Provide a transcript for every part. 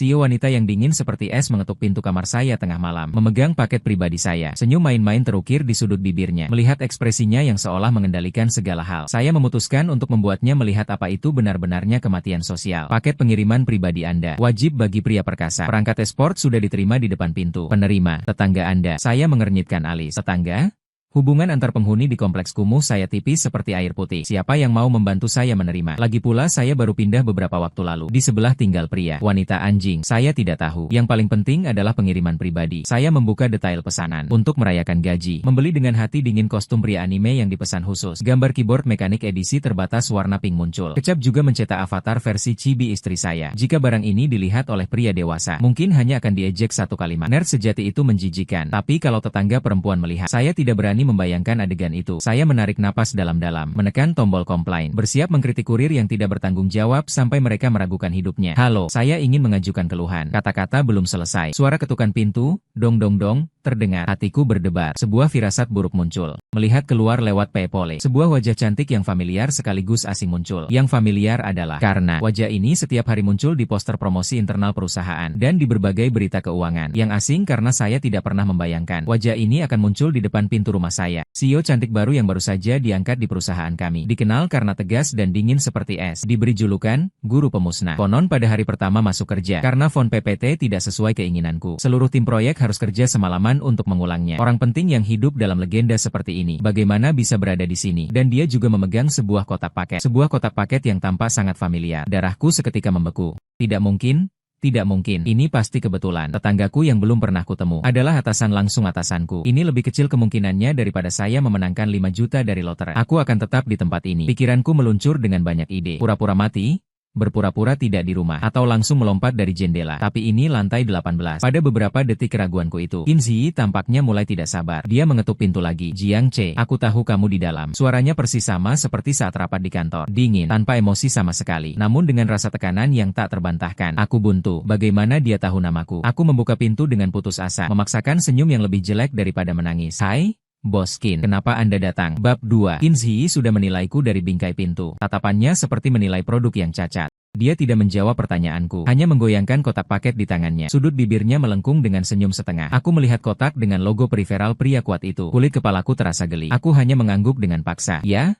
Si wanita yang dingin seperti es mengetuk pintu kamar saya tengah malam, memegang paket pribadi saya. Senyum main-main terukir di sudut bibirnya. Melihat ekspresinya yang seolah mengendalikan segala hal, saya memutuskan untuk membuatnya melihat apa itu benar-benarnya kematian sosial. Paket pengiriman pribadi Anda, wajib bagi pria perkasa. Perangkat e-sport sudah diterima di depan pintu. Penerima, tetangga Anda. Saya mengernyitkan alis. Tetangga? Hubungan antar penghuni di kompleks kumuh saya tipis seperti air putih. Siapa yang mau membantu saya menerima? Lagi pula saya baru pindah beberapa waktu lalu. Di sebelah tinggal pria. Wanita anjing. Saya tidak tahu. Yang paling penting adalah pengiriman pribadi. Saya membuka detail pesanan. Untuk merayakan gaji. Membeli dengan hati dingin kostum pria anime yang dipesan khusus. Gambar keyboard mekanik edisi terbatas warna pink muncul. Kecap juga mencetak avatar versi chibi istri saya. Jika barang ini dilihat oleh pria dewasa, mungkin hanya akan diejek satu kalimat. Nerd sejati itu menjijikan. Tapi kalau tetangga perempuan melihat, saya tidak berani membayangkan adegan itu. Saya menarik napas dalam-dalam, menekan tombol komplain, bersiap mengkritik kurir yang tidak bertanggung jawab sampai mereka meragukan hidupnya. Halo, saya ingin mengajukan keluhan. Kata-kata belum selesai. Suara ketukan pintu, dong dong dong, terdengar. Hatiku berdebar. Sebuah firasat buruk muncul. Melihat keluar lewat paypole. Sebuah wajah cantik yang familiar sekaligus asing muncul. Yang familiar adalah karena wajah ini setiap hari muncul di poster promosi internal perusahaan dan di berbagai berita keuangan. Yang asing karena saya tidak pernah membayangkan wajah ini akan muncul di depan pintu rumah saya. CEO cantik baru yang baru saja diangkat di perusahaan kami. Dikenal karena tegas dan dingin seperti es. Diberi julukan, guru pemusnah. Konon pada hari pertama masuk kerja. Karena font PPT tidak sesuai keinginanku. Seluruh tim proyek harus kerja semalaman untuk mengulangnya. Orang penting yang hidup dalam legenda seperti ini. Bagaimana bisa berada di sini? Dan dia juga memegang sebuah kotak paket. Sebuah kotak paket yang tampak sangat familiar. Darahku seketika membeku. Tidak mungkin. Tidak mungkin, ini pasti kebetulan. Tetanggaku yang belum pernah kutemu adalah atasan langsung atasanku. Ini lebih kecil kemungkinannya daripada saya memenangkan 5 juta dari lotre. Aku akan tetap di tempat ini. Pikiranku meluncur dengan banyak ide. Pura-pura mati? Berpura-pura tidak di rumah, atau langsung melompat dari jendela. Tapi ini lantai 18. Pada beberapa detik keraguanku itu, Qin Ziyi tampaknya mulai tidak sabar. Dia mengetuk pintu lagi. Jiang Ce, aku tahu kamu di dalam. Suaranya persis sama seperti saat rapat di kantor. Dingin, tanpa emosi sama sekali. Namun dengan rasa tekanan yang tak terbantahkan. Aku buntu. Bagaimana dia tahu namaku? Aku membuka pintu dengan putus asa, memaksakan senyum yang lebih jelek daripada menangis. Hai? Bos Qin, kenapa Anda datang? Bab 2. Qin Ziyi sudah menilaiku dari bingkai pintu. Tatapannya seperti menilai produk yang cacat. Dia tidak menjawab pertanyaanku, hanya menggoyangkan kotak paket di tangannya. Sudut bibirnya melengkung dengan senyum setengah. Aku melihat kotak dengan logo periferal pria kuat itu. Kulit kepalaku terasa geli. Aku hanya mengangguk dengan paksa. Ya,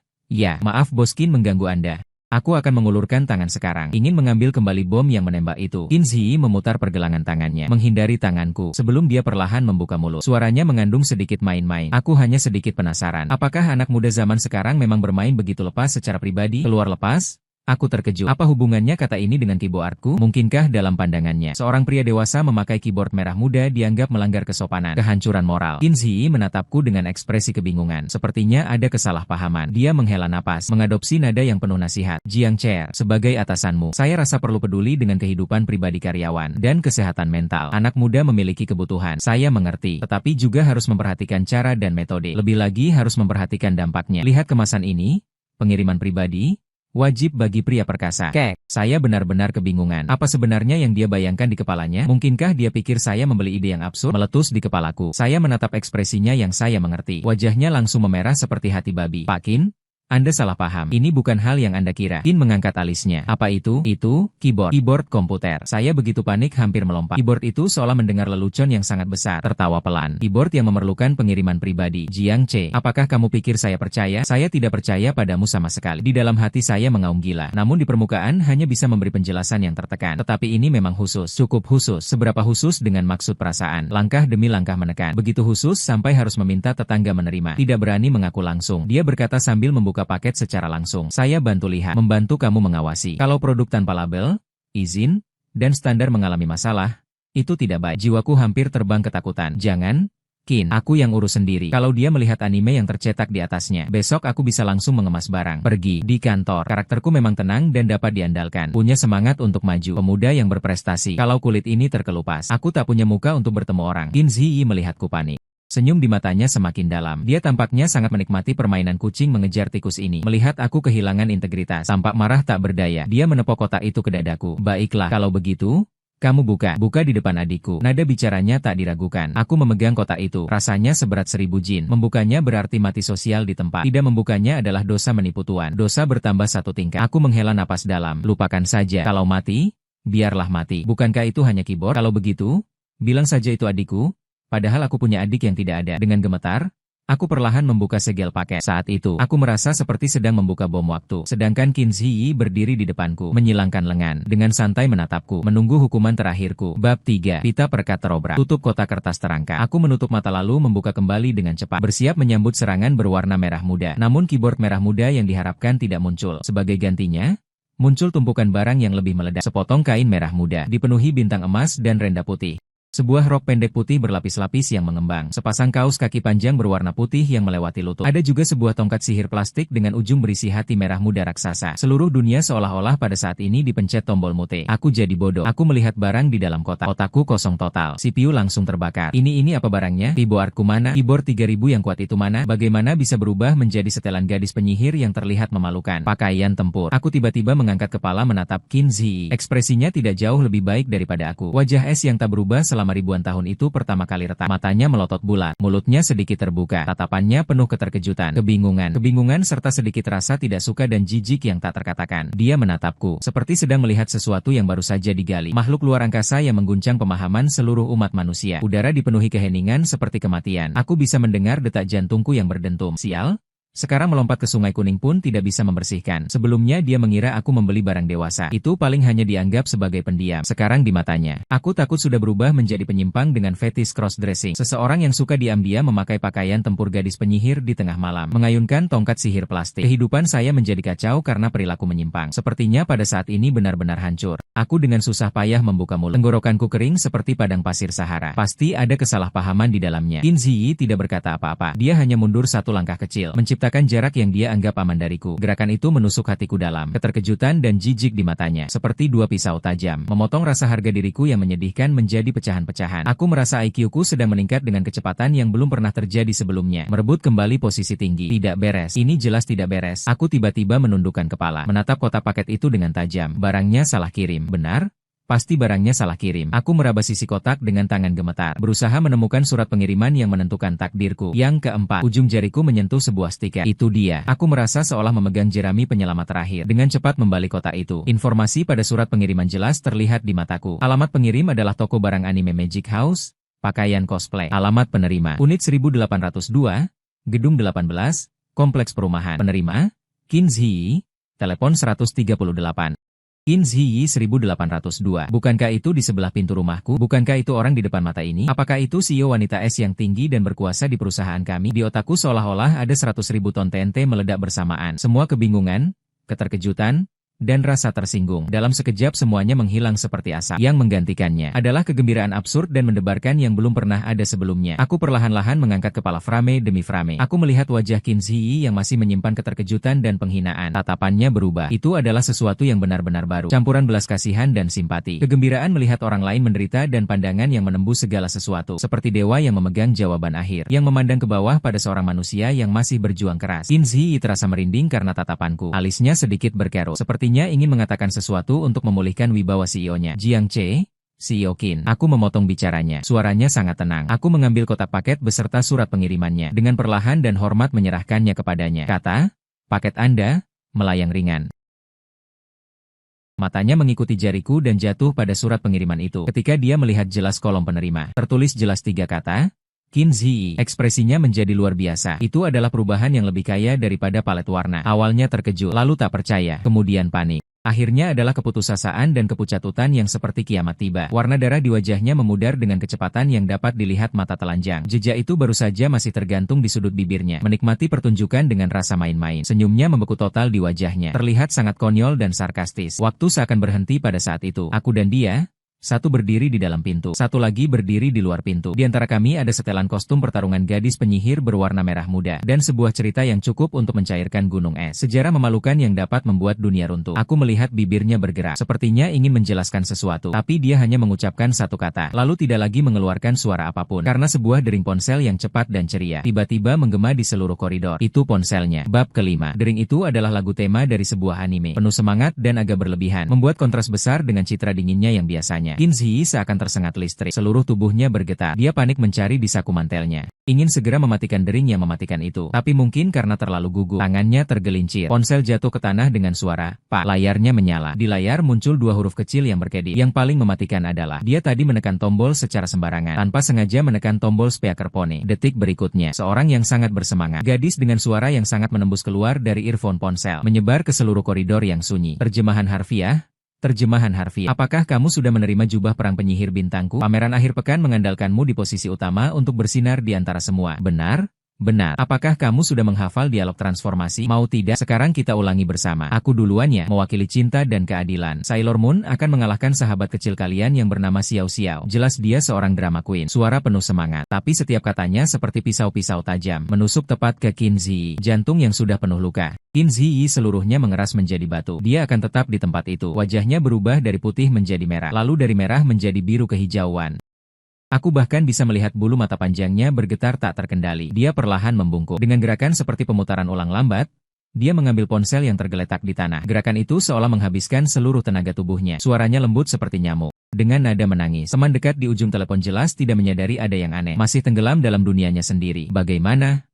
maaf Bos Qin mengganggu Anda. Aku akan mengulurkan tangan sekarang. Ingin mengambil kembali bom yang menembak itu. Qin Ziyi memutar pergelangan tangannya, menghindari tanganku. Sebelum dia perlahan membuka mulut. Suaranya mengandung sedikit main-main. Aku hanya sedikit penasaran. Apakah anak muda zaman sekarang memang bermain begitu lepas secara pribadi? Keluar lepas? Aku terkejut. Apa hubungannya kata ini dengan keyboardku? Mungkinkah dalam pandangannya, seorang pria dewasa memakai keyboard merah muda dianggap melanggar kesopanan, kehancuran moral? Qin Ziyi menatapku dengan ekspresi kebingungan. Sepertinya ada kesalahpahaman. Dia menghela napas, mengadopsi nada yang penuh nasihat. Jiang Che, sebagai atasanmu, saya rasa perlu peduli dengan kehidupan pribadi karyawan dan kesehatan mental. Anak muda memiliki kebutuhan. Saya mengerti, tetapi juga harus memperhatikan cara dan metode. Lebih lagi harus memperhatikan dampaknya. Lihat kemasan ini, pengiriman pribadi. Wajib bagi pria perkasa. Kek, saya benar-benar kebingungan. Apa sebenarnya yang dia bayangkan di kepalanya? Mungkinkah dia pikir saya membeli ide yang absurd? Meletus di kepalaku. Saya menatap ekspresinya yang saya mengerti. Wajahnya langsung memerah seperti hati babi. Pak Qin? Anda salah paham. Ini bukan hal yang Anda kira. Qin mengangkat alisnya. Apa itu? Itu, keyboard. Keyboard komputer. Saya begitu panik hampir melompat. Keyboard itu seolah mendengar lelucon yang sangat besar. Tertawa pelan. Keyboard yang memerlukan pengiriman pribadi. Jiang Ce, apakah kamu pikir saya percaya? Saya tidak percaya padamu sama sekali. Di dalam hati saya mengaum gila. Namun di permukaan hanya bisa memberi penjelasan yang tertekan. Tetapi ini memang khusus. Cukup khusus. Seberapa khusus dengan maksud perasaan. Langkah demi langkah menekan. Begitu khusus sampai harus meminta tetangga menerima. Tidak berani mengaku langsung. Dia berkata sambil membuka paket secara langsung. Saya bantu lihat, membantu kamu mengawasi. Kalau produk tanpa label, izin, dan standar mengalami masalah, itu tidak baik. Jiwaku hampir terbang ketakutan. Jangan, Qin, aku yang urus sendiri. Kalau dia melihat anime yang tercetak di atasnya, besok aku bisa langsung mengemas barang. Pergi. Di kantor, karakterku memang tenang dan dapat diandalkan. Punya semangat untuk maju. Pemuda yang berprestasi. Kalau kulit ini terkelupas, aku tak punya muka untuk bertemu orang. Qin Ziyi melihatku panik. Senyum di matanya semakin dalam. Dia tampaknya sangat menikmati permainan kucing mengejar tikus ini. Melihat aku kehilangan integritas, tampak marah tak berdaya. Dia menepok kotak itu ke dadaku. Baiklah, kalau begitu, kamu buka. Buka di depan adikku. Nada bicaranya tak diragukan. Aku memegang kotak itu. Rasanya seberat 1000 jin. Membukanya berarti mati sosial di tempat. Tidak membukanya adalah dosa menipu tuan. Dosa bertambah 1 tingkat. Aku menghela napas dalam. Lupakan saja. Kalau mati, Biarlah mati. Bukankah itu hanya keyboard? Kalau begitu, bilang saja itu adikku. Padahal aku punya adik yang tidak ada. Dengan gemetar, aku perlahan membuka segel paket. Saat itu, aku merasa seperti sedang membuka bom waktu. Sedangkan Qin Ziyi berdiri di depanku, menyilangkan lengan, dengan santai menatapku, menunggu hukuman terakhirku. Bab 3. Pita perekat terobrak. Tutup kotak kertas terangkat. Aku menutup mata lalu membuka kembali dengan cepat, bersiap menyambut serangan berwarna merah muda. Namun keyboard merah muda yang diharapkan tidak muncul. Sebagai gantinya, muncul tumpukan barang yang lebih meledak. Sepotong kain merah muda, dipenuhi bintang emas dan renda putih. Sebuah rok pendek putih berlapis-lapis yang mengembang. Sepasang kaos kaki panjang berwarna putih yang melewati lutut. Ada juga sebuah tongkat sihir plastik dengan ujung berisi hati merah muda raksasa. Seluruh dunia seolah-olah pada saat ini dipencet tombol mute. Aku jadi bodoh. Aku melihat barang di dalam kotak. Otakku kosong total. CPU langsung terbakar. Ini apa barangnya? Keyboardku mana? Keyboard 3000 yang kuat itu mana? Bagaimana bisa berubah menjadi setelan gadis penyihir yang terlihat memalukan? Pakaian tempur. Aku tiba-tiba mengangkat kepala menatap Qin Ziyi. Ekspresinya tidak jauh lebih baik daripada aku. Wajah es yang tak berubah selama ribuan tahun itu pertama kali retak. Matanya melotot bulat, mulutnya sedikit terbuka, tatapannya penuh keterkejutan, kebingungan serta sedikit rasa tidak suka dan jijik yang tak terkatakan. Dia menatapku, seperti sedang melihat sesuatu yang baru saja digali. Makhluk luar angkasa yang mengguncang pemahaman seluruh umat manusia. Udara dipenuhi keheningan seperti kematian. Aku bisa mendengar detak jantungku yang berdentum. Sial? Sekarang melompat ke Sungai Kuning pun tidak bisa membersihkan. Sebelumnya dia mengira aku membeli barang dewasa. Itu paling hanya dianggap sebagai pendiam. Sekarang di matanya, aku takut sudah berubah menjadi penyimpang dengan fetish cross-dressing. Seseorang yang suka diam-diam memakai pakaian tempur gadis penyihir di tengah malam. Mengayunkan tongkat sihir plastik. Kehidupan saya menjadi kacau karena perilaku menyimpang. Sepertinya pada saat ini benar-benar hancur. Aku dengan susah payah membuka mulut. Tenggorokanku kering seperti padang pasir Sahara. Pasti ada kesalahpahaman di dalamnya. Qin Ziyi tidak berkata apa-apa. Dia hanya mundur satu langkah kecil, menciptakan jarak yang dia anggap aman dariku. Gerakan itu menusuk hatiku dalam. Keterkejutan dan jijik di matanya, seperti dua pisau tajam, memotong rasa harga diriku yang menyedihkan menjadi pecahan-pecahan. Aku merasa IQ-ku sedang meningkat dengan kecepatan yang belum pernah terjadi sebelumnya. Merebut kembali posisi tinggi. Tidak beres. Ini jelas tidak beres. Aku tiba-tiba menundukkan kepala, menatap kotak paket itu dengan tajam. Barangnya salah kirim. Benar? Pasti barangnya salah kirim. Aku meraba sisi kotak dengan tangan gemetar, berusaha menemukan surat pengiriman yang menentukan takdirku. Yang keempat, ujung jariku menyentuh sebuah stiker. Itu dia. Aku merasa seolah memegang jerami penyelamat terakhir. Dengan cepat membalik kotak itu. Informasi pada surat pengiriman jelas terlihat di mataku. Alamat pengirim adalah toko barang anime Magic House, pakaian cosplay. Alamat penerima, Unit 1802, Gedung 18, Kompleks Perumahan. Penerima, Qin Ziyi, telepon 138. Qin Ziyi 1802. Bukankah itu di sebelah pintu rumahku? Bukankah itu orang di depan mata ini? Apakah itu CEO wanita es yang tinggi dan berkuasa di perusahaan kami? Di otakku seolah-olah ada 100.000 ton TNT meledak bersamaan. Semua kebingungan, keterkejutan, dan rasa tersinggung. Dalam sekejap semuanya menghilang seperti asap. Yang menggantikannya adalah kegembiraan absurd dan mendebarkan yang belum pernah ada sebelumnya. Aku perlahan-lahan mengangkat kepala frame demi frame. Aku melihat wajah Qin Ziyi yang masih menyimpan keterkejutan dan penghinaan. Tatapannya berubah. Itu adalah sesuatu yang benar-benar baru. Campuran belas kasihan dan simpati. Kegembiraan melihat orang lain menderita dan pandangan yang menembus segala sesuatu. Seperti dewa yang memegang jawaban akhir. Yang memandang ke bawah pada seorang manusia yang masih berjuang keras. Qin Ziyi terasa merinding karena tatapanku. Alisnya sedikit berkerut. Sepertinya ingin mengatakan sesuatu untuk memulihkan wibawa CEO-nya. Jiang Che, CEO Qin. Aku memotong bicaranya. Suaranya sangat tenang. Aku mengambil kotak paket beserta surat pengirimannya. Dengan perlahan dan hormat menyerahkannya kepadanya. Kata, paket Anda, melayang ringan. Matanya mengikuti jariku dan jatuh pada surat pengiriman itu. Ketika dia melihat jelas kolom penerima, tertulis jelas 3 kata, Qin Ziyi. Ekspresinya menjadi luar biasa. Itu adalah perubahan yang lebih kaya daripada palet warna. Awalnya terkejut, lalu tak percaya, kemudian panik. Akhirnya adalah keputusasaan dan kepucatutan yang seperti kiamat tiba. Warna darah di wajahnya memudar dengan kecepatan yang dapat dilihat mata telanjang. Jejak itu baru saja masih tergantung di sudut bibirnya. Menikmati pertunjukan dengan rasa main-main. Senyumnya membeku total di wajahnya. Terlihat sangat konyol dan sarkastis. Waktu seakan berhenti pada saat itu. Aku dan dia, satu berdiri di dalam pintu, satu lagi berdiri di luar pintu. Di antara kami ada setelan kostum pertarungan gadis penyihir berwarna merah muda, dan sebuah cerita yang cukup untuk mencairkan gunung es. Sejarah memalukan yang dapat membuat dunia runtuh. Aku melihat bibirnya bergerak, sepertinya ingin menjelaskan sesuatu, tapi dia hanya mengucapkan satu kata, lalu tidak lagi mengeluarkan suara apapun, karena sebuah dering ponsel yang cepat dan ceria tiba-tiba menggema di seluruh koridor. Itu ponselnya. Bab kelima. Dering itu adalah lagu tema dari sebuah anime, penuh semangat dan agak berlebihan, membuat kontras besar dengan citra dinginnya yang biasanya. matanya. Qin Ziyi seakan tersengat listrik. Seluruh tubuhnya bergetar. Dia panik mencari di saku mantelnya. Ingin segera mematikan dering yang mematikan itu. Tapi mungkin karena terlalu gugup, tangannya tergelincir. Ponsel jatuh ke tanah dengan suara, "Pak." Layarnya menyala. Di layar muncul dua huruf kecil yang berkedip. Yang paling mematikan adalah, dia tadi menekan tombol secara sembarangan. Tanpa sengaja menekan tombol speakerphone. Detik berikutnya, seorang yang sangat bersemangat. Gadis dengan suara yang sangat menembus keluar dari earphone ponsel. Menyebar ke seluruh koridor yang sunyi. Terjemahan harfiah. Apakah kamu sudah menerima jubah perang penyihir bintangku? Pameran akhir pekan mengandalkanmu di posisi utama untuk bersinar di antara semua. Benar? Benar. Apakah kamu sudah menghafal dialog transformasi? Mau tidak? Sekarang kita ulangi bersama. Aku duluan ya, mewakili cinta dan keadilan. Sailor Moon akan mengalahkan sahabat kecil kalian yang bernama Xiao Xiao. Jelas dia seorang drama queen. Suara penuh semangat. Tapi setiap katanya seperti pisau-pisau tajam. Menusuk tepat ke Qin Ziyi. Jantung yang sudah penuh luka. Qin Ziyi seluruhnya mengeras menjadi batu. Dia akan tetap di tempat itu. Wajahnya berubah dari putih menjadi merah. Lalu dari merah menjadi biru kehijauan. Aku bahkan bisa melihat bulu mata panjangnya bergetar tak terkendali. Dia perlahan membungkuk. Dengan gerakan seperti pemutaran ulang lambat, dia mengambil ponsel yang tergeletak di tanah. Gerakan itu seolah menghabiskan seluruh tenaga tubuhnya. Suaranya lembut seperti nyamuk. Dengan nada menangis, teman dekat di ujung telepon jelas tidak menyadari ada yang aneh. Masih tenggelam dalam dunianya sendiri. Bagaimana?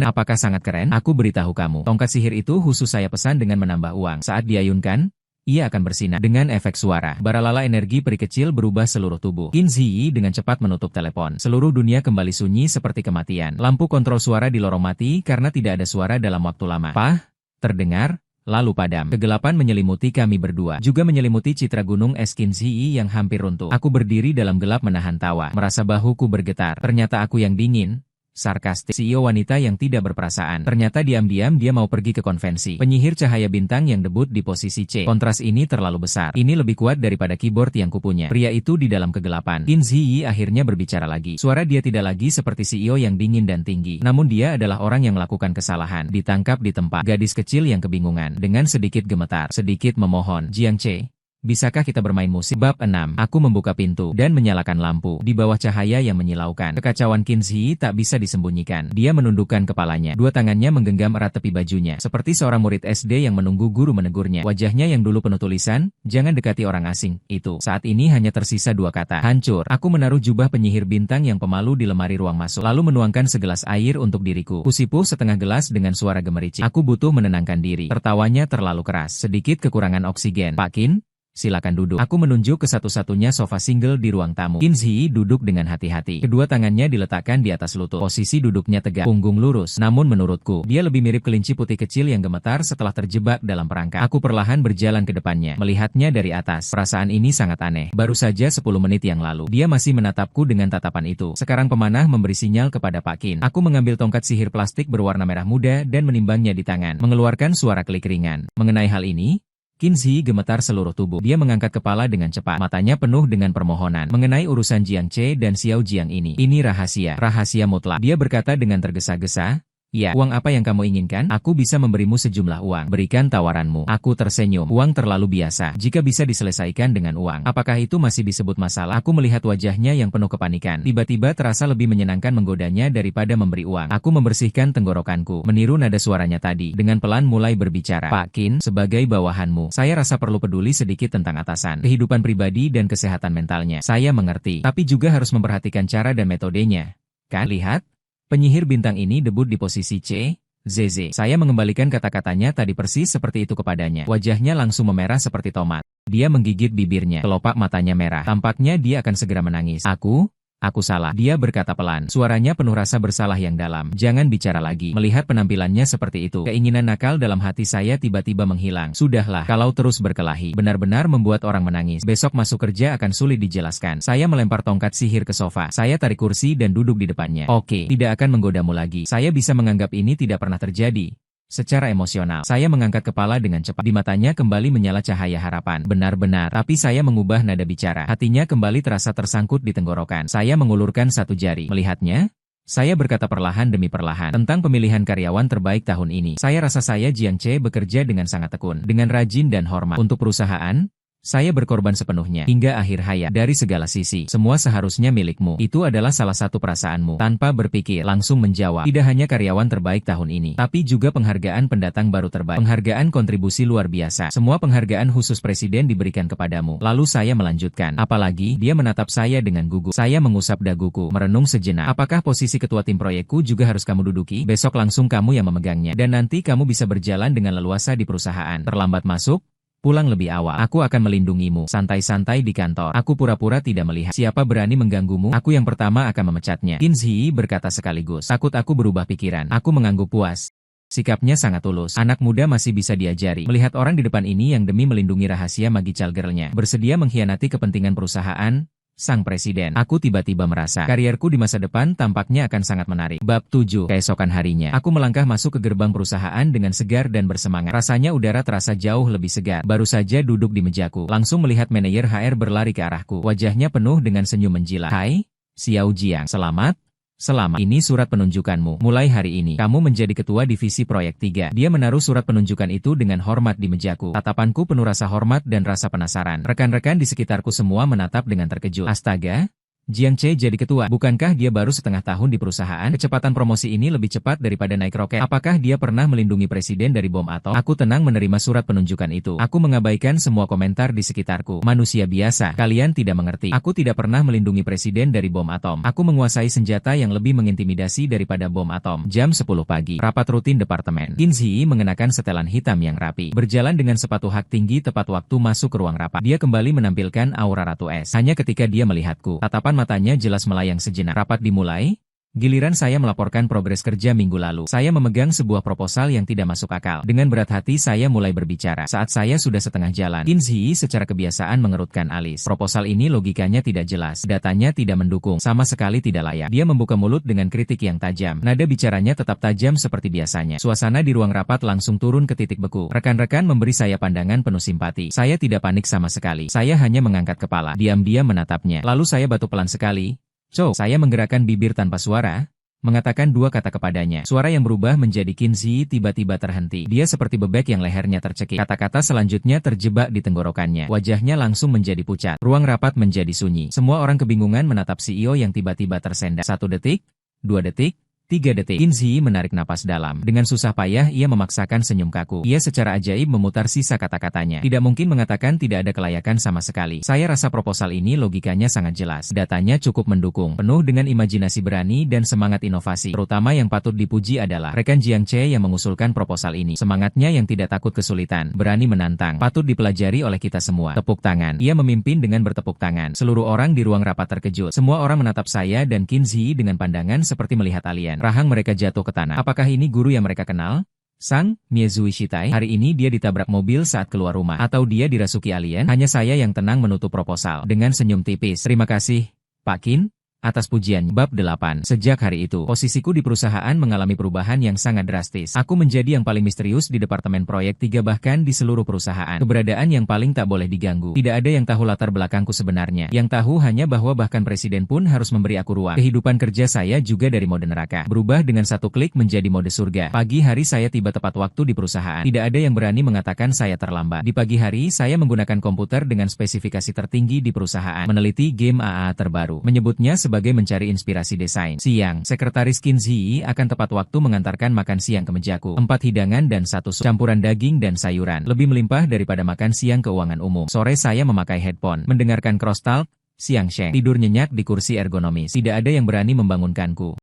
Apakah sangat keren? Aku beritahu kamu. Tongkat sihir itu khusus saya pesan dengan menambah uang. Saat diayunkan, ia akan bersinar. Dengan efek suara, baralala energi peri kecil berubah seluruh tubuh. Qin Ziyi dengan cepat menutup telepon. Seluruh dunia kembali sunyi seperti kematian. Lampu kontrol suara di lorong mati karena tidak ada suara dalam waktu lama. Pah, terdengar, lalu padam. Kegelapan menyelimuti kami berdua. Juga menyelimuti citra gunung es Qin Ziyi yang hampir runtuh. Aku berdiri dalam gelap menahan tawa. Merasa bahuku bergetar. Ternyata aku yang dingin. Sarkastik. CEO wanita yang tidak berperasaan. Ternyata diam-diam dia mau pergi ke konvensi. Penyihir cahaya bintang yang debut di posisi C. Kontras ini terlalu besar. Ini lebih kuat daripada keyboard yang kupunya. Pria itu di dalam kegelapan. Qin Ziyi akhirnya berbicara lagi. Suara dia tidak lagi seperti CEO yang dingin dan tinggi. Namun dia adalah orang yang melakukan kesalahan. Ditangkap di tempat. Gadis kecil yang kebingungan. Dengan sedikit gemetar. Sedikit memohon. Jiang Ce. Bisakah kita bermain musik? Bab 6. Aku membuka pintu dan menyalakan lampu. Di bawah cahaya yang menyilaukan, kekacauan Qin Ziyi tak bisa disembunyikan. Dia menundukkan kepalanya. Dua tangannya menggenggam erat tepi bajunya. Seperti seorang murid SD yang menunggu guru menegurnya. Wajahnya yang dulu penuh tulisan, "Jangan dekati orang asing." Itu. Saat ini hanya tersisa dua kata. Hancur. Aku menaruh jubah penyihir bintang yang pemalu di lemari ruang masuk. Lalu menuangkan segelas air untuk diriku. Kusipuh setengah gelas dengan suara gemericik. Aku butuh menenangkan diri. Tertawanya terlalu keras. Sedikit kekurangan oksigen. Pak Qin? Silakan duduk. Aku menunjuk ke satu-satunya sofa single di ruang tamu. Qin Ziyi duduk dengan hati-hati. Kedua tangannya diletakkan di atas lutut. Posisi duduknya tegak, punggung lurus. Namun menurutku, dia lebih mirip kelinci putih kecil yang gemetar setelah terjebak dalam perangkap. Aku perlahan berjalan ke depannya, melihatnya dari atas. Perasaan ini sangat aneh. Baru saja 10 menit yang lalu, dia masih menatapku dengan tatapan itu. Sekarang pemanah memberi sinyal kepada Pak Qin. Aku mengambil tongkat sihir plastik berwarna merah muda dan menimbangnya di tangan, mengeluarkan suara klik ringan. Mengenai hal ini, Qin Ziyi gemetar seluruh tubuh. Dia mengangkat kepala dengan cepat. Matanya penuh dengan permohonan. Mengenai urusan Jiang Ce dan Xiao Jiang ini rahasia. Rahasia mutlak. Dia berkata dengan tergesa-gesa. Ya, uang apa yang kamu inginkan? Aku bisa memberimu sejumlah uang. Berikan tawaranmu. Aku tersenyum. Uang terlalu biasa. Jika bisa diselesaikan dengan uang. Apakah itu masih disebut masalah? Aku melihat wajahnya yang penuh kepanikan. Tiba-tiba terasa lebih menyenangkan menggodanya daripada memberi uang. Aku membersihkan tenggorokanku. Meniru nada suaranya tadi. Dengan pelan mulai berbicara. Pak Qin, sebagai bawahanmu, saya rasa perlu peduli sedikit tentang atasan. Kehidupan pribadi dan kesehatan mentalnya. Saya mengerti. Tapi juga harus memperhatikan cara dan metodenya. Kan? Lihat. Penyihir bintang ini debut di posisi C, ZZ. Saya mengembalikan kata-katanya tadi persis seperti itu kepadanya. Wajahnya langsung memerah seperti tomat. Dia menggigit bibirnya. Kelopak matanya merah. Tampaknya dia akan segera menangis. Aku salah. Dia berkata pelan. Suaranya penuh rasa bersalah yang dalam. Jangan bicara lagi. Melihat penampilannya seperti itu, keinginan nakal dalam hati saya tiba-tiba menghilang. Sudahlah, kalau terus berkelahi, benar-benar membuat orang menangis. Besok masuk kerja akan sulit dijelaskan. Saya melempar tongkat sihir ke sofa. Saya tarik kursi dan duduk di depannya. Oke, tidak akan menggodamu lagi. Saya bisa menganggap ini tidak pernah terjadi. Secara emosional, saya mengangkat kepala dengan cepat. Di matanya kembali menyala cahaya harapan. Benar-benar, tapi saya mengubah nada bicara. Hatinya kembali terasa tersangkut di tenggorokan. Saya mengulurkan satu jari. Melihatnya, saya berkata perlahan demi perlahan tentang pemilihan karyawan terbaik tahun ini. Saya rasa saya Jiang Ce bekerja dengan sangat tekun, dengan rajin dan hormat. Untuk perusahaan, Saya berkorban sepenuhnya, hingga akhir hayat. Dari segala sisi, semua seharusnya milikmu. Itu adalah salah satu perasaanmu. Tanpa berpikir, langsung menjawab. Tidak hanya karyawan terbaik tahun ini, tapi juga penghargaan pendatang baru terbaik. Penghargaan kontribusi luar biasa. Semua penghargaan khusus presiden diberikan kepadamu. Lalu saya melanjutkan. Apalagi, dia menatap saya dengan gugup. Saya mengusap daguku, merenung sejenak. Apakah posisi ketua tim proyekku juga harus kamu duduki? Besok langsung kamu yang memegangnya. Dan nanti kamu bisa berjalan dengan leluasa di perusahaan. Terlambat masuk? Pulang lebih awal. Aku akan melindungimu. Santai-santai di kantor. Aku pura-pura tidak melihat. Siapa berani mengganggumu? Aku yang pertama akan memecatnya. Qin Zhi berkata sekaligus. Takut aku berubah pikiran. Aku mengangguk puas. Sikapnya sangat tulus. Anak muda masih bisa diajari. Melihat orang di depan ini yang demi melindungi rahasia Magical Girl-nya bersedia mengkhianati kepentingan perusahaan sang presiden. Aku tiba-tiba merasa karierku di masa depan tampaknya akan sangat menarik. Bab 7. Keesokan harinya, aku melangkah masuk ke gerbang perusahaan dengan segar dan bersemangat. Rasanya udara terasa jauh lebih segar. Baru saja duduk di mejaku, langsung melihat manajer HR berlari ke arahku. Wajahnya penuh dengan senyum menjilat. Hai, Xiao Jiang. Selamat. Selamat, ini surat penunjukanmu. Mulai hari ini, kamu menjadi ketua divisi proyek 3. Dia menaruh surat penunjukan itu dengan hormat di mejaku. Tatapanku penuh rasa hormat dan rasa penasaran. Rekan-rekan di sekitarku semua menatap dengan terkejut. Astaga! Jiang Che jadi ketua. Bukankah dia baru setengah tahun di perusahaan? Kecepatan promosi ini lebih cepat daripada naik roket. Apakah dia pernah melindungi presiden dari bom atom? Aku tenang menerima surat penunjukan itu. Aku mengabaikan semua komentar di sekitarku. Manusia biasa, kalian tidak mengerti. Aku tidak pernah melindungi presiden dari bom atom. Aku menguasai senjata yang lebih mengintimidasi daripada bom atom. Jam 10 pagi, rapat rutin departemen. Qin Zhi mengenakan setelan hitam yang rapi. Berjalan dengan sepatu hak tinggi tepat waktu masuk ke ruang rapat. Dia kembali menampilkan aura Ratu Es. Hanya ketika dia melihatku, tatapan matanya jelas melayang sejenak. Rapat dimulai. Giliran saya melaporkan progres kerja minggu lalu. Saya memegang sebuah proposal yang tidak masuk akal. Dengan berat hati saya mulai berbicara. Saat saya sudah setengah jalan, Qin Zhi secara kebiasaan mengerutkan alis. Proposal ini logikanya tidak jelas. Datanya tidak mendukung. Sama sekali tidak layak. Dia membuka mulut dengan kritik yang tajam. Nada bicaranya tetap tajam seperti biasanya. Suasana di ruang rapat langsung turun ke titik beku. Rekan-rekan memberi saya pandangan penuh simpati. Saya tidak panik sama sekali. Saya hanya mengangkat kepala. Diam-diam menatapnya. Lalu saya batuk pelan sekali. Saya menggerakkan bibir tanpa suara, mengatakan dua kata kepadanya. Suara yang berubah menjadi Qin Zhi tiba-tiba terhenti. Dia seperti bebek yang lehernya tercekik. Kata-kata selanjutnya terjebak di tenggorokannya. Wajahnya langsung menjadi pucat. Ruang rapat menjadi sunyi. Semua orang kebingungan menatap CEO yang tiba-tiba tersendat. 1 detik, 2 detik, 3 detik. Qin Zhi menarik napas dalam. Dengan susah payah ia memaksakan senyum kaku. Ia secara ajaib memutar sisa kata-katanya. Tidak mungkin mengatakan tidak ada kelayakan sama sekali. Saya rasa proposal ini logikanya sangat jelas. Datanya cukup mendukung. Penuh dengan imajinasi berani dan semangat inovasi. Terutama yang patut dipuji adalah rekan Jiang Che yang mengusulkan proposal ini. Semangatnya yang tidak takut kesulitan. Berani menantang. Patut dipelajari oleh kita semua. Tepuk tangan. Ia memimpin dengan bertepuk tangan. Seluruh orang di ruang rapat terkejut. Semua orang menatap saya dan Qin Zhi dengan pandangan seperti melihat alien. Rahang mereka jatuh ke tanah. Apakah ini guru yang mereka kenal? Sang Miezui Shitai. Hari ini dia ditabrak mobil saat keluar rumah. Atau dia dirasuki alien? Hanya saya yang tenang menutup proposal. Dengan senyum tipis. Terima kasih, Pak Qin, atas pujian. Bab 8. Sejak hari itu, posisiku di perusahaan mengalami perubahan yang sangat drastis. Aku menjadi yang paling misterius di Departemen Proyek 3 bahkan di seluruh perusahaan. Keberadaan yang paling tak boleh diganggu. Tidak ada yang tahu latar belakangku sebenarnya. Yang tahu hanya bahwa bahkan presiden pun harus memberi aku ruang. Kehidupan kerja saya juga dari mode neraka berubah dengan satu klik menjadi mode surga. Pagi hari saya tiba tepat waktu di perusahaan. Tidak ada yang berani mengatakan saya terlambat. Di pagi hari saya menggunakan komputer dengan spesifikasi tertinggi di perusahaan. Meneliti game AA terbaru. Menyebutnya sebagai mencari inspirasi desain. Siang, sekretaris Qin Zhi akan tepat waktu mengantarkan makan siang ke mejaku. 4 hidangan dan 1 sup. Campuran daging dan sayuran. Lebih melimpah daripada makan siang keuangan umum. Sore saya memakai headphone, mendengarkan crosstalk. Siang Sheng tidur nyenyak di kursi ergonomis. Tidak ada yang berani membangunkanku.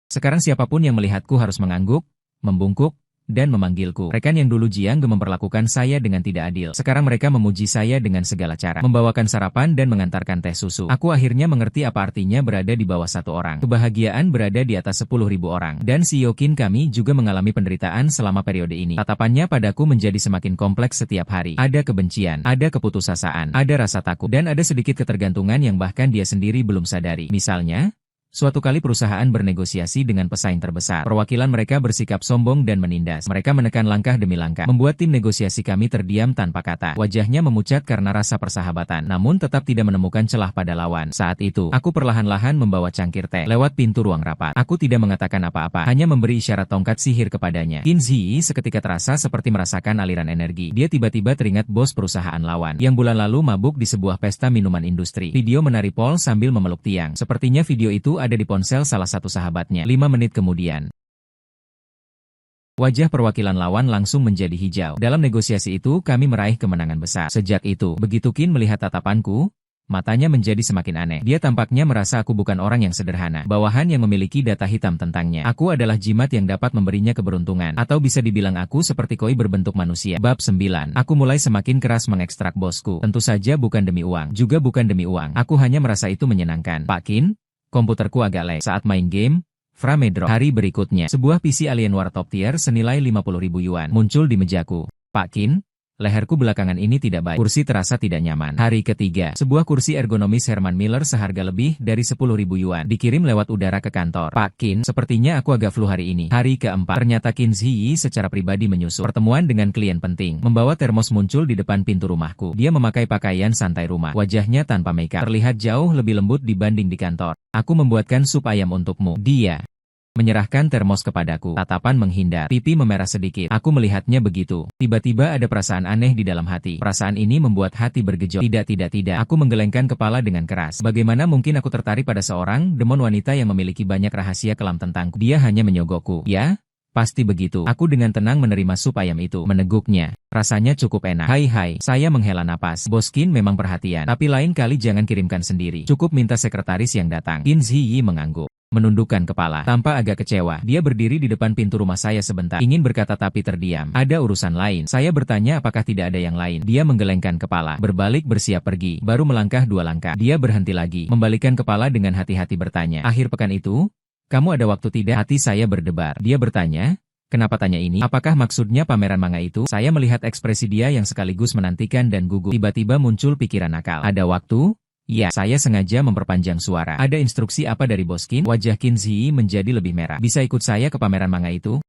Sekarang siapapun yang melihatku harus mengangguk, membungkuk, dan memanggilku. Rekan yang dulu Jiang Ge memperlakukan saya dengan tidak adil. Sekarang mereka memuji saya dengan segala cara. Membawakan sarapan dan mengantarkan teh susu. Aku akhirnya mengerti apa artinya berada di bawah 1 orang. Kebahagiaan berada di atas 10.000 orang. Dan CEO Qin kami juga mengalami penderitaan selama periode ini. Tatapannya padaku menjadi semakin kompleks setiap hari. Ada kebencian, ada keputusasaan, ada rasa takut, dan ada sedikit ketergantungan yang bahkan dia sendiri belum sadari. Misalnya, Suatu kali perusahaan bernegosiasi dengan pesaing terbesar. Perwakilan mereka bersikap sombong dan menindas. Mereka menekan langkah demi langkah, membuat tim negosiasi kami terdiam tanpa kata. Wajahnya memucat karena rasa persahabatan, namun tetap tidak menemukan celah pada lawan. Saat itu, aku perlahan-lahan membawa cangkir teh lewat pintu ruang rapat. Aku tidak mengatakan apa-apa, hanya memberi isyarat tongkat sihir kepadanya. Qin Ziyi seketika terasa seperti merasakan aliran energi. Dia tiba-tiba teringat bos perusahaan lawan, yang bulan lalu mabuk di sebuah pesta minuman industri. Video menari pol sambil memeluk tiang. Sepertinya video itu ada di ponsel salah satu sahabatnya. 5 menit kemudian, wajah perwakilan lawan langsung menjadi hijau. Dalam negosiasi itu, kami meraih kemenangan besar. Sejak itu, begitu Qin melihat tatapanku, matanya menjadi semakin aneh. Dia tampaknya merasa aku bukan orang yang sederhana, bawahan yang memiliki data hitam tentangnya. Aku adalah jimat yang dapat memberinya keberuntungan, atau bisa dibilang aku seperti koi berbentuk manusia. Bab 9. Aku mulai semakin keras mengekstrak bosku. Tentu saja bukan demi uang, juga bukan demi uang. Aku hanya merasa itu menyenangkan. Pak Qin, komputerku agak lag saat main game. Frame drop. Hari berikutnya, sebuah PC Alienware top tier senilai 50.000 yuan muncul di mejaku. Pak Qin, leherku belakangan ini tidak baik. Kursi terasa tidak nyaman. Hari ketiga, sebuah kursi ergonomis Herman Miller seharga lebih dari 10.000 yuan dikirim lewat udara ke kantor. Pak Qin, sepertinya aku agak flu hari ini. Hari keempat, ternyata Qin Ziyi secara pribadi menyusul. Pertemuan dengan klien penting. Membawa termos muncul di depan pintu rumahku. Dia memakai pakaian santai rumah. Wajahnya tanpa makeup. Terlihat jauh lebih lembut dibanding di kantor. Aku membuatkan sup ayam untukmu. Dia menyerahkan termos kepadaku. Tatapan menghindar. Pipi memerah sedikit. Aku melihatnya begitu. Tiba-tiba ada perasaan aneh di dalam hati. Perasaan ini membuat hati bergejolak. Tidak. Aku menggelengkan kepala dengan keras. Bagaimana mungkin aku tertarik pada seorang demon wanita yang memiliki banyak rahasia kelam tentangku? Dia hanya menyogokku. Ya? Pasti begitu. Aku dengan tenang menerima sup ayam itu. Meneguknya. Rasanya cukup enak. Hai. Saya menghela napas. Bos Qin memang perhatian. Tapi lain kali jangan kirimkan sendiri. Cukup minta sekretaris yang datang. Qin Ziyi mengangguk. Menundukkan kepala. Tanpa agak kecewa, dia berdiri di depan pintu rumah saya sebentar. Ingin berkata tapi terdiam. Ada urusan lain. Saya bertanya apakah tidak ada yang lain. Dia menggelengkan kepala. Berbalik bersiap pergi. Baru melangkah 2 langkah. Dia berhenti lagi. Membalikkan kepala dengan hati-hati bertanya. Akhir pekan itu? Kamu ada waktu tidak? Hati saya berdebar. Dia bertanya. Kenapa tanya ini? Apakah maksudnya pameran manga itu? Saya melihat ekspresi dia yang sekaligus menantikan dan gugup. Tiba-tiba muncul pikiran akal. Ada waktu? Ya, saya sengaja memperpanjang suara. Ada instruksi apa dari bos Qin? Wajah Qin Ziyi menjadi lebih merah. Bisa ikut saya ke pameran manga itu?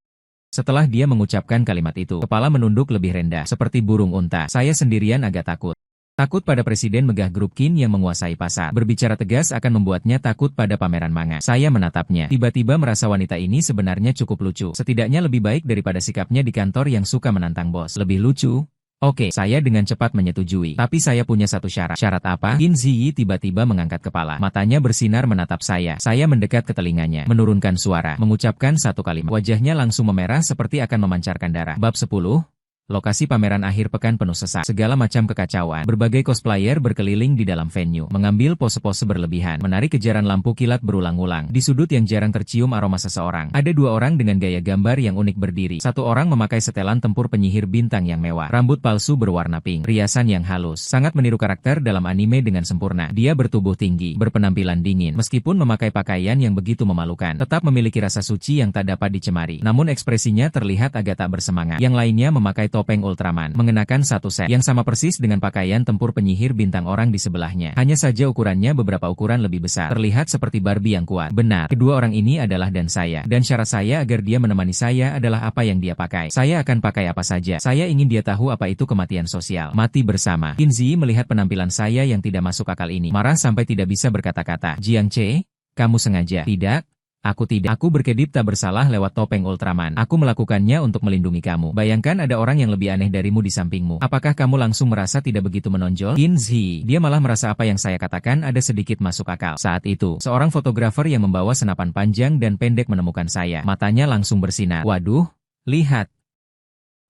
Setelah dia mengucapkan kalimat itu, kepala menunduk lebih rendah, seperti burung unta. Saya sendirian agak takut. Takut pada presiden megah grup Qin yang menguasai pasar. Berbicara tegas akan membuatnya takut pada pameran manga. Saya menatapnya. Tiba-tiba merasa wanita ini sebenarnya cukup lucu. Setidaknya lebih baik daripada sikapnya di kantor yang suka menantang bos. Lebih lucu? Oke, saya dengan cepat menyetujui. Tapi saya punya satu syarat. Syarat apa? Qin Ziyi tiba-tiba mengangkat kepala. Matanya bersinar menatap saya. Saya mendekat ke telinganya. Menurunkan suara. Mengucapkan satu kalimat. Wajahnya langsung memerah seperti akan memancarkan darah. Bab 10. Lokasi pameran akhir pekan penuh sesak. Segala macam kekacauan. Berbagai cosplayer berkeliling di dalam venue. Mengambil pose-pose berlebihan. Menarik kejaran lampu kilat berulang-ulang. Di sudut yang jarang tercium aroma seseorang. Ada 2 orang dengan gaya gambar yang unik berdiri. 1 orang memakai setelan tempur penyihir bintang yang mewah. Rambut palsu berwarna pink. Riasan yang halus. Sangat meniru karakter dalam anime dengan sempurna. Dia bertubuh tinggi. Berpenampilan dingin. Meskipun memakai pakaian yang begitu memalukan. Tetap memiliki rasa suci yang tak dapat dicemari. Namun ekspresinya terlihat agak tak bersemangat. Yang lainnya memakai topeng Ultraman, mengenakan satu set yang sama persis dengan pakaian tempur penyihir bintang orang di sebelahnya. Hanya saja ukurannya beberapa ukuran lebih besar. Terlihat seperti Barbie yang kuat. Benar, kedua orang ini adalah dan saya. Dan syarat saya agar dia menemani saya adalah apa yang dia pakai. Saya akan pakai apa saja. Saya ingin dia tahu apa itu kematian sosial. Mati bersama. Qin Ziyi melihat penampilan saya yang tidak masuk akal ini. Marah sampai tidak bisa berkata-kata. Jiang Che, kamu sengaja? Tidak. Aku tidak. Aku berkedip tak bersalah lewat topeng Ultraman. Aku melakukannya untuk melindungi kamu. Bayangkan ada orang yang lebih aneh darimu di sampingmu. Apakah kamu langsung merasa tidak begitu menonjol? Qin Ziyi, dia malah merasa apa yang saya katakan ada sedikit masuk akal. Saat itu, seorang fotografer yang membawa senapan panjang dan pendek menemukan saya. Matanya langsung bersinar. Waduh, lihat.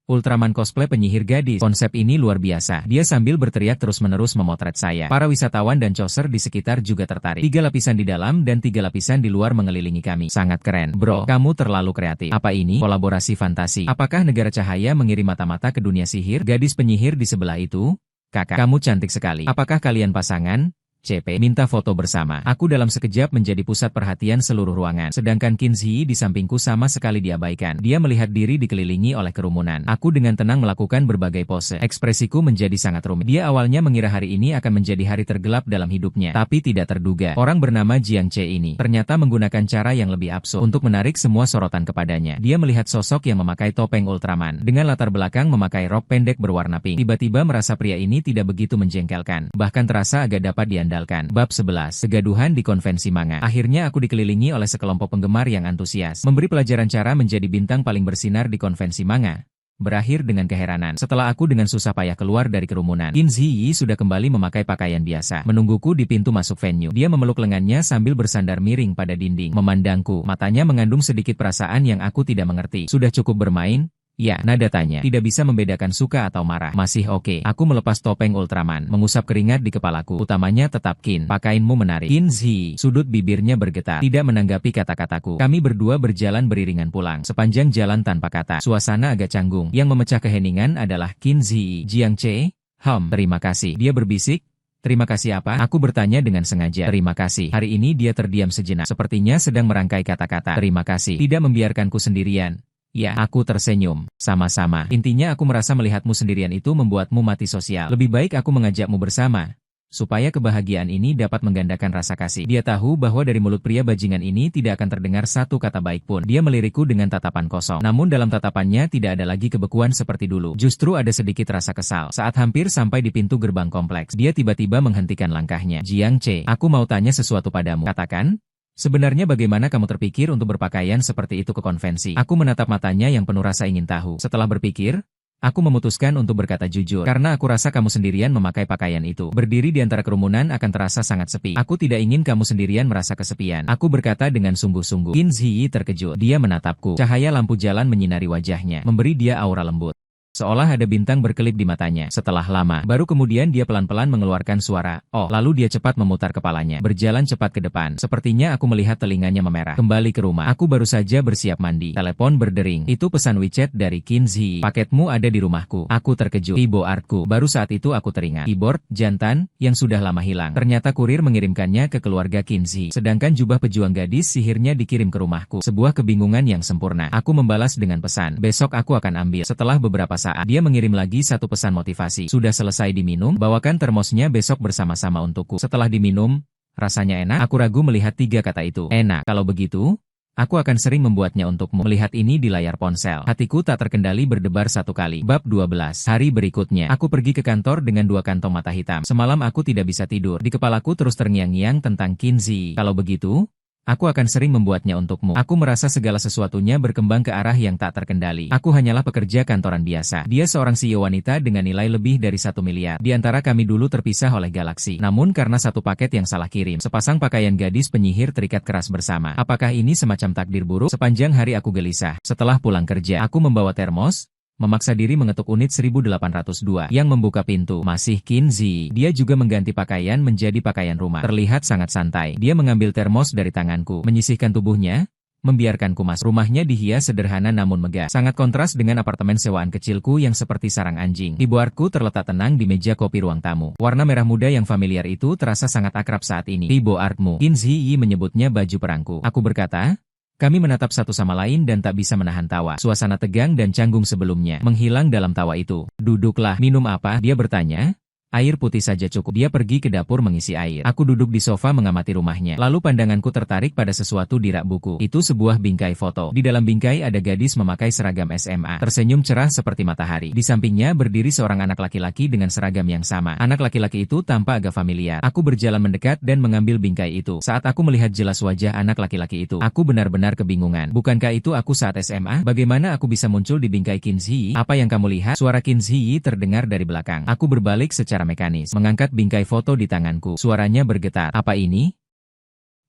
Ultraman cosplay penyihir gadis. Konsep ini luar biasa. Dia sambil berteriak terus-menerus memotret saya. Para wisatawan dan coser di sekitar juga tertarik. 3 lapisan di dalam dan 3 lapisan di luar mengelilingi kami. Sangat keren. Bro, kamu terlalu kreatif. Apa ini? Kolaborasi fantasi. Apakah negara cahaya mengirim mata-mata ke dunia sihir? Gadis penyihir di sebelah itu? Kakak, kamu cantik sekali. Apakah kalian pasangan? CP, minta foto bersama. Aku dalam sekejap menjadi pusat perhatian seluruh ruangan. Sedangkan Qin Ziyi di sampingku sama sekali diabaikan. Dia melihat diri dikelilingi oleh kerumunan. Aku dengan tenang melakukan berbagai pose. Ekspresiku menjadi sangat rumit. Dia awalnya mengira hari ini akan menjadi hari tergelap dalam hidupnya. Tapi tidak terduga, orang bernama Jiang Che ini ternyata menggunakan cara yang lebih absurd untuk menarik semua sorotan kepadanya. Dia melihat sosok yang memakai topeng Ultraman dengan latar belakang memakai rok pendek berwarna pink. Tiba-tiba merasa pria ini tidak begitu menjengkelkan. Bahkan terasa agak dapat diandalkan. Bab 11. Kegaduhan di konvensi manga. Akhirnya aku dikelilingi oleh sekelompok penggemar yang antusias. Memberi pelajaran cara menjadi bintang paling bersinar di konvensi manga. Berakhir dengan keheranan. Setelah aku dengan susah payah keluar dari kerumunan, Qin Ziyi sudah kembali memakai pakaian biasa. Menungguku di pintu masuk venue. Dia memeluk lengannya sambil bersandar miring pada dinding. Memandangku. Matanya mengandung sedikit perasaan yang aku tidak mengerti. Sudah cukup bermain? Ya, nada tanya. Tidak bisa membedakan suka atau marah. Masih oke. Aku melepas topeng Ultraman, mengusap keringat di kepalaku. Utamanya tetap Qin. Pakaianmu menarik. Qin Ziyi, sudut bibirnya bergetar. Tidak menanggapi kata-kataku. Kami berdua berjalan beriringan pulang. Sepanjang jalan tanpa kata. Suasana agak canggung. Yang memecah keheningan adalah Qin Ziyi. Jiang Che, terima kasih. Dia berbisik. Terima kasih apa? Aku bertanya dengan sengaja. Terima kasih. Hari ini dia terdiam sejenak. Sepertinya sedang merangkai kata-kata. Terima kasih. Tidak membiarkanku sendirian. Ya, aku tersenyum. Sama-sama. Intinya aku merasa melihatmu sendirian itu membuatmu mati sosial. Lebih baik aku mengajakmu bersama. Supaya kebahagiaan ini dapat menggandakan rasa kasih. Dia tahu bahwa dari mulut pria bajingan ini tidak akan terdengar satu kata baik pun. Dia melirikku dengan tatapan kosong. Namun dalam tatapannya tidak ada lagi kebekuan seperti dulu. Justru ada sedikit rasa kesal. Saat hampir sampai di pintu gerbang kompleks, dia tiba-tiba menghentikan langkahnya. Jiang Che, aku mau tanya sesuatu padamu. Katakan. Sebenarnya bagaimana kamu terpikir untuk berpakaian seperti itu ke konvensi? Aku menatap matanya yang penuh rasa ingin tahu. Setelah berpikir, aku memutuskan untuk berkata jujur. Karena aku rasa kamu sendirian memakai pakaian itu. Berdiri di antara kerumunan akan terasa sangat sepi. Aku tidak ingin kamu sendirian merasa kesepian. Aku berkata dengan sungguh-sungguh. Qin Ziyi terkejut. Dia menatapku. Cahaya lampu jalan menyinari wajahnya, memberi dia aura lembut. Seolah ada bintang berkelip di matanya. Setelah lama, baru kemudian dia pelan-pelan mengeluarkan suara. Oh, lalu dia cepat memutar kepalanya. Berjalan cepat ke depan. Sepertinya aku melihat telinganya memerah. Kembali ke rumah. Aku baru saja bersiap mandi. Telepon berdering. Itu pesan WeChat dari Qin Ziyi. Paketmu ada di rumahku. Aku terkejut. Keyboardku. Baru saat itu aku teringat. Keyboard, jantan, yang sudah lama hilang. Ternyata kurir mengirimkannya ke keluarga Qin Ziyi. Sedangkan jubah pejuang gadis sihirnya dikirim ke rumahku. Sebuah kebingungan yang sempurna. Aku membalas dengan pesan. Besok aku akan ambil. Setelah beberapa saat, dia mengirim lagi satu pesan motivasi. Sudah selesai diminum, bawakan termosnya besok bersama-sama untukku. Setelah diminum, rasanya enak. Aku ragu melihat tiga kata itu. Enak. Kalau begitu, aku akan sering membuatnya untukmu. Melihat ini di layar ponsel, hatiku tak terkendali berdebar satu kali. Bab 12. Hari berikutnya, aku pergi ke kantor dengan 2 kantong mata hitam. Semalam aku tidak bisa tidur. Di kepalaku terus terngiang-ngiang tentang Qin Ziyi. Kalau begitu, aku akan sering membuatnya untukmu. Aku merasa segala sesuatunya berkembang ke arah yang tak terkendali. Aku hanyalah pekerja kantoran biasa. Dia seorang CEO wanita dengan nilai lebih dari 1 miliar. Di antara kami dulu terpisah oleh galaksi. Namun karena satu paket yang salah kirim, sepasang pakaian gadis penyihir terikat keras bersama. Apakah ini semacam takdir buruk? Sepanjang hari aku gelisah. Setelah pulang kerja, aku membawa termos. Memaksa diri mengetuk unit 1802 yang membuka pintu. Masih Qin Ziyi. Dia juga mengganti pakaian menjadi pakaian rumah. Terlihat sangat santai. Dia mengambil termos dari tanganku, menyisihkan tubuhnya, membiarkanku masuk. Rumahnya dihias sederhana namun megah. Sangat kontras dengan apartemen sewaan kecilku yang seperti sarang anjing. Keyboardku terletak tenang di meja kopi ruang tamu. Warna merah muda yang familiar itu terasa sangat akrab saat ini. Keyboardmu. Qin Ziyi menyebutnya baju perangku. Aku berkata, kami menatap satu sama lain dan tak bisa menahan tawa. Suasana tegang dan canggung sebelumnya menghilang dalam tawa itu. Duduklah. Minum apa? Dia bertanya. Air putih saja cukup. Dia pergi ke dapur mengisi air. Aku duduk di sofa mengamati rumahnya. Lalu pandanganku tertarik pada sesuatu di rak buku. Itu sebuah bingkai foto. Di dalam bingkai ada gadis memakai seragam SMA. Tersenyum cerah seperti matahari. Di sampingnya berdiri seorang anak laki-laki dengan seragam yang sama. Anak laki-laki itu tampak agak familiar. Aku berjalan mendekat dan mengambil bingkai itu. Saat aku melihat jelas wajah anak laki-laki itu, aku benar-benar kebingungan. Bukankah itu aku saat SMA? Bagaimana aku bisa muncul di bingkai Qin Ziyi? Apa yang kamu lihat? Suara Qin Ziyi terdengar dari belakang. Aku berbalik secara mekanis, mengangkat bingkai foto di tanganku. Suaranya bergetar. Apa ini?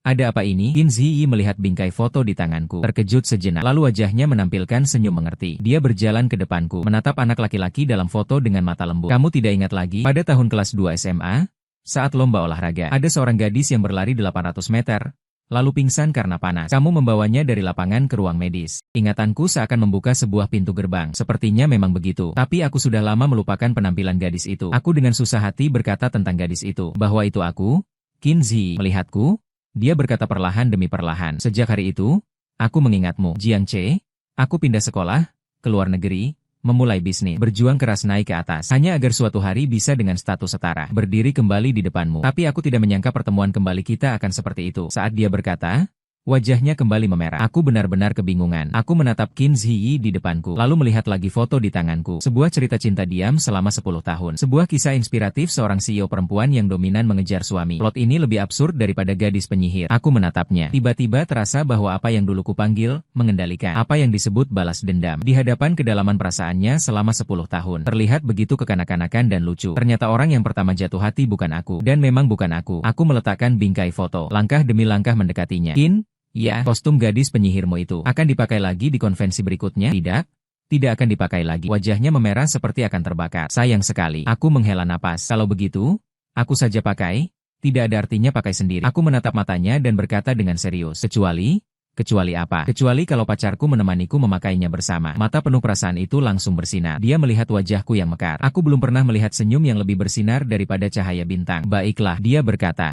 Ada apa ini? Qin Ziyi melihat bingkai foto di tanganku, terkejut sejenak. Lalu wajahnya menampilkan senyum mengerti. Dia berjalan ke depanku, menatap anak laki-laki dalam foto dengan mata lembut. Kamu tidak ingat lagi? Pada tahun kelas 2 SMA, saat lomba olahraga, ada seorang gadis yang berlari 800 meter. Lalu pingsan karena panas. Kamu membawanya dari lapangan ke ruang medis. Ingatanku seakan membuka sebuah pintu gerbang. Sepertinya memang begitu. Tapi aku sudah lama melupakan penampilan gadis itu. Aku dengan susah hati berkata tentang gadis itu. Bahwa itu aku? Qin Zi, melihatku? Dia berkata perlahan demi perlahan. Sejak hari itu, aku mengingatmu. Jiang Che, aku pindah sekolah, ke luar negeri, memulai bisnis, berjuang keras naik ke atas, hanya agar suatu hari bisa dengan status setara, berdiri kembali di depanmu. Tapi aku tidak menyangka pertemuan kembali kita akan seperti itu. Saat dia berkata, wajahnya kembali memerah. Aku benar-benar kebingungan. Aku menatap Qin Zi di depanku, lalu melihat lagi foto di tanganku. Sebuah cerita cinta diam selama 10 tahun. Sebuah kisah inspiratif seorang CEO perempuan yang dominan mengejar suami. Plot ini lebih absurd daripada gadis penyihir. Aku menatapnya. Tiba-tiba terasa bahwa apa yang dulu kupanggil, mengendalikan. Apa yang disebut balas dendam. Di hadapan kedalaman perasaannya selama 10 tahun. Terlihat begitu kekanak-kanakan dan lucu. Ternyata orang yang pertama jatuh hati bukan aku. Dan memang bukan aku. Aku meletakkan bingkai foto. Langkah demi langkah mendekatinya. Qin, ya, kostum gadis penyihirmu itu akan dipakai lagi di konvensi berikutnya? Tidak, tidak akan dipakai lagi. Wajahnya memerah seperti akan terbakar. Sayang sekali. Aku menghela napas. Kalau begitu, aku saja pakai. Tidak ada artinya pakai sendiri. Aku menatap matanya dan berkata dengan serius. Kecuali apa? Kecuali kalau pacarku menemaniku memakainya bersama. Mata penuh perasaan itu langsung bersinar. Dia melihat wajahku yang mekar. Aku belum pernah melihat senyum yang lebih bersinar daripada cahaya bintang. Baiklah, dia berkata.